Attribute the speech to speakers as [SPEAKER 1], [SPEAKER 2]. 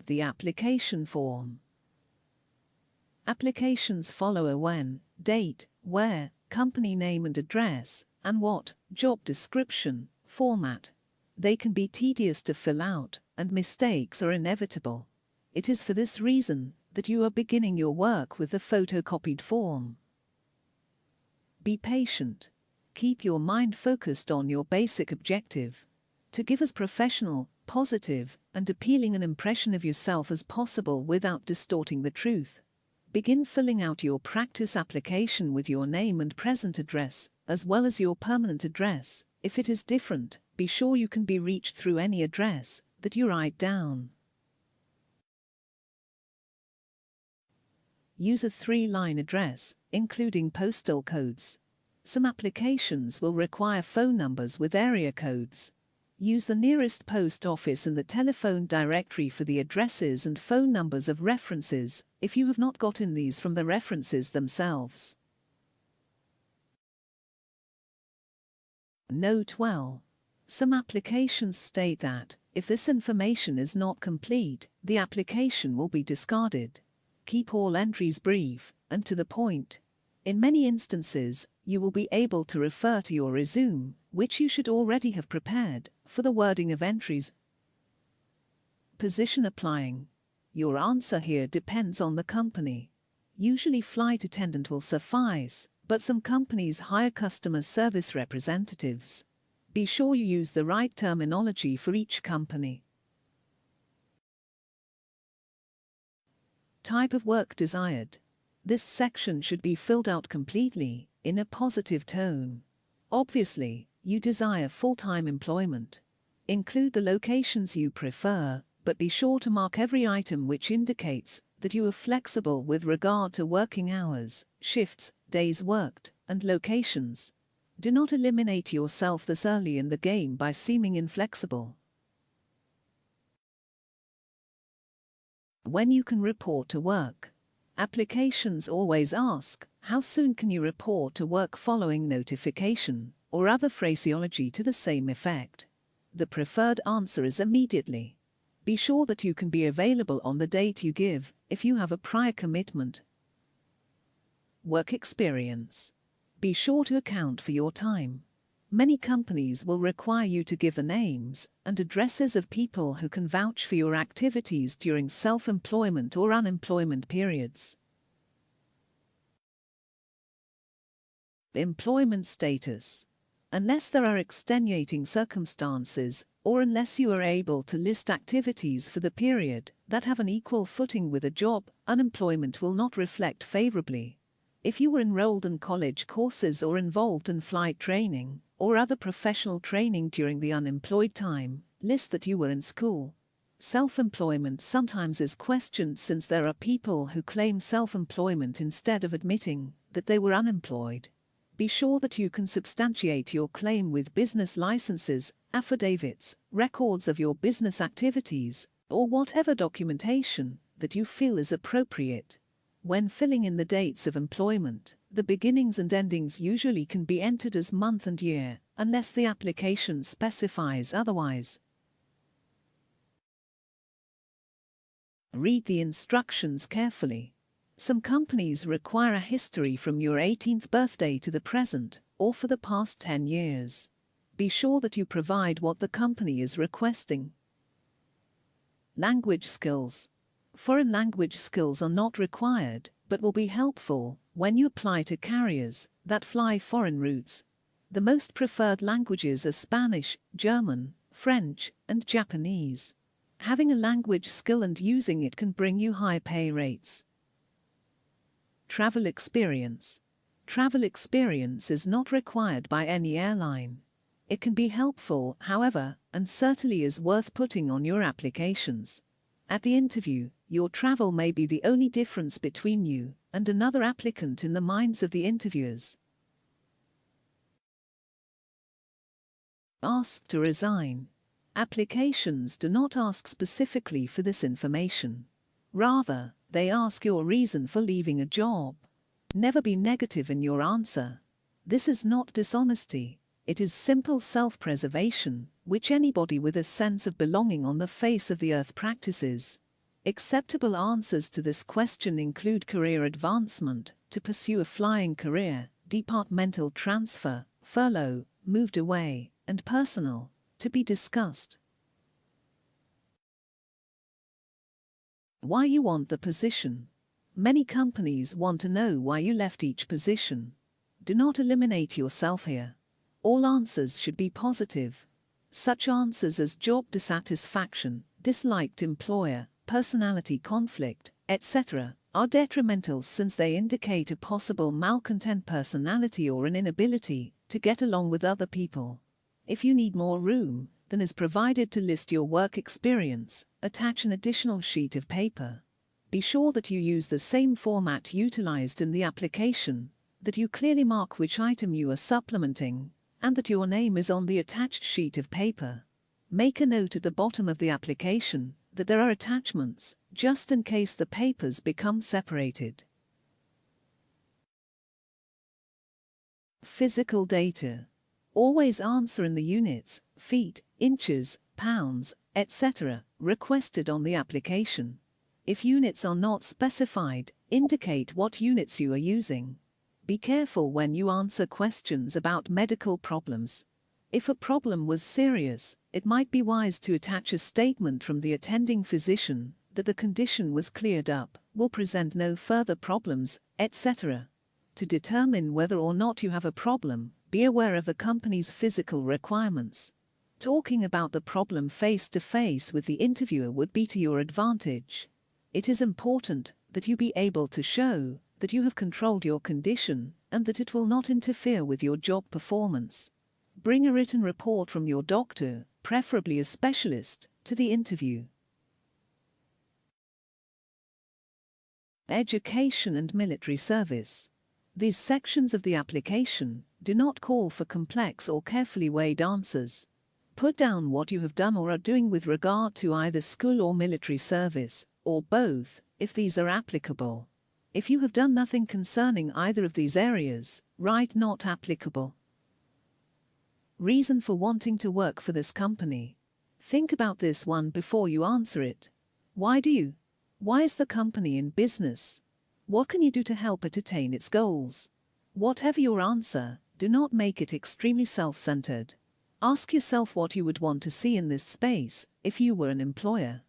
[SPEAKER 1] The application form. Applications follow a when, date, where, company name and address, and what, job description, format. They can be tedious to fill out, and mistakes are inevitable. It is for this reason that you are beginning your work with the photocopied form. Be patient. Keep your mind focused on your basic objective: to give as professional, positive, and appealing an impression of yourself as possible without distorting the truth. Begin filling out your practice application with your name and present address, as well as your permanent address. If it is different, be sure you can be reached through any address that you write down. Use a 3-line address, including postal codes. Some applications will require phone numbers with area codes. Use the nearest post office and the telephone directory for the addresses and phone numbers of references, if you have not gotten these from the references themselves. Note well. Some applications state that, if this information is not complete, the application will be discarded. Keep all entries brief and to the point. In many instances, you will be able to refer to your resume, which you should already have prepared, for the wording of entries. Position applying. Your answer here depends on the company. Usually flight attendant will suffice, but some companies hire customer service representatives. Be sure you use the right terminology for each company. Type of work desired. This section should be filled out completely, in a positive tone. Obviously, you desire full-time employment. Include the locations you prefer, but be sure to mark every item which indicates that you are flexible with regard to working hours, shifts, days worked, and locations. Do not eliminate yourself this early in the game by seeming inflexible. When you can report to work. Applications always ask, how soon can you report to work following notification, or other phraseology to the same effect. The preferred answer is immediately. Be sure that you can be available on the date you give, if you have a prior commitment. Work experience. Be sure to account for your time. Many companies will require you to give the names and addresses of people who can vouch for your activities during self-employment or unemployment periods. Employment status. Unless there are extenuating circumstances, or unless you are able to list activities for the period that have an equal footing with a job, unemployment will not reflect favorably. If you were enrolled in college courses or involved in flight training, or other professional training during the unemployed time, list that you were in school. Self-employment sometimes is questioned since there are people who claim self-employment instead of admitting that they were unemployed. Be sure that you can substantiate your claim with business licenses, affidavits, records of your business activities, or whatever documentation that you feel is appropriate. When filling in the dates of employment, the beginnings and endings usually can be entered as month and year, unless the application specifies otherwise. Read the instructions carefully. Some companies require a history from your 18th birthday to the present, or for the past 10 years. Be sure that you provide what the company is requesting. Language skills. Foreign language skills are not required, but will be helpful when you apply to carriers that fly foreign routes. The most preferred languages are Spanish, German, French, and Japanese. Having a language skill and using it can bring you high pay rates. Travel experience. Travel experience is not required by any airline. It can be helpful, however, and certainly is worth putting on your applications. At the interview, your travel may be the only difference between you and another applicant in the minds of the interviewers. Ask to resign. Applications do not ask specifically for this information. Rather, they ask your reason for leaving a job. Never be negative in your answer. This is not dishonesty. It is simple self-preservation, which anybody with a sense of belonging on the face of the earth practices. Acceptable answers to this question include career advancement, to pursue a flying career, departmental transfer, furlough, moved away, and personal, to be discussed. Why you want the position. Many companies want to know why you left each position. Do not eliminate yourself here. All answers should be positive. Such answers as job dissatisfaction, disliked employer, personality conflict, etc., are detrimental since they indicate a possible malcontent personality or an inability to get along with other people. If you need more room than is provided to list your work experience, attach an additional sheet of paper. Be sure that you use the same format utilized in the application, that you clearly mark which item you are supplementing, and that your name is on the attached sheet of paper. Make a note at the bottom of the application that there are attachments, just in case the papers become separated. Physical data. Always answer in the units, feet, inches, pounds, etc. requested on the application. If units are not specified, indicate what units you are using. Be careful when you answer questions about medical problems. If a problem was serious, it might be wise to attach a statement from the attending physician that the condition was cleared up, will present no further problems, etc. To determine whether or not you have a problem, be aware of the company's physical requirements. Talking about the problem face to face with the interviewer would be to your advantage. It is important that you be able to show that you have controlled your condition and that it will not interfere with your job performance. Bring a written report from your doctor, preferably a specialist, to the interview. Education and military service. These sections of the application do not call for complex or carefully weighed answers. Put down what you have done or are doing with regard to either school or military service, or both, if these are applicable. If you have done nothing concerning either of these areas, write not applicable. Reason for wanting to work for this company. Think about this one before you answer it. Why do you? Why is the company in business? What can you do to help it attain its goals? Whatever your answer, do not make it extremely self-centered. Ask yourself what you would want to see in this space if you were an employer.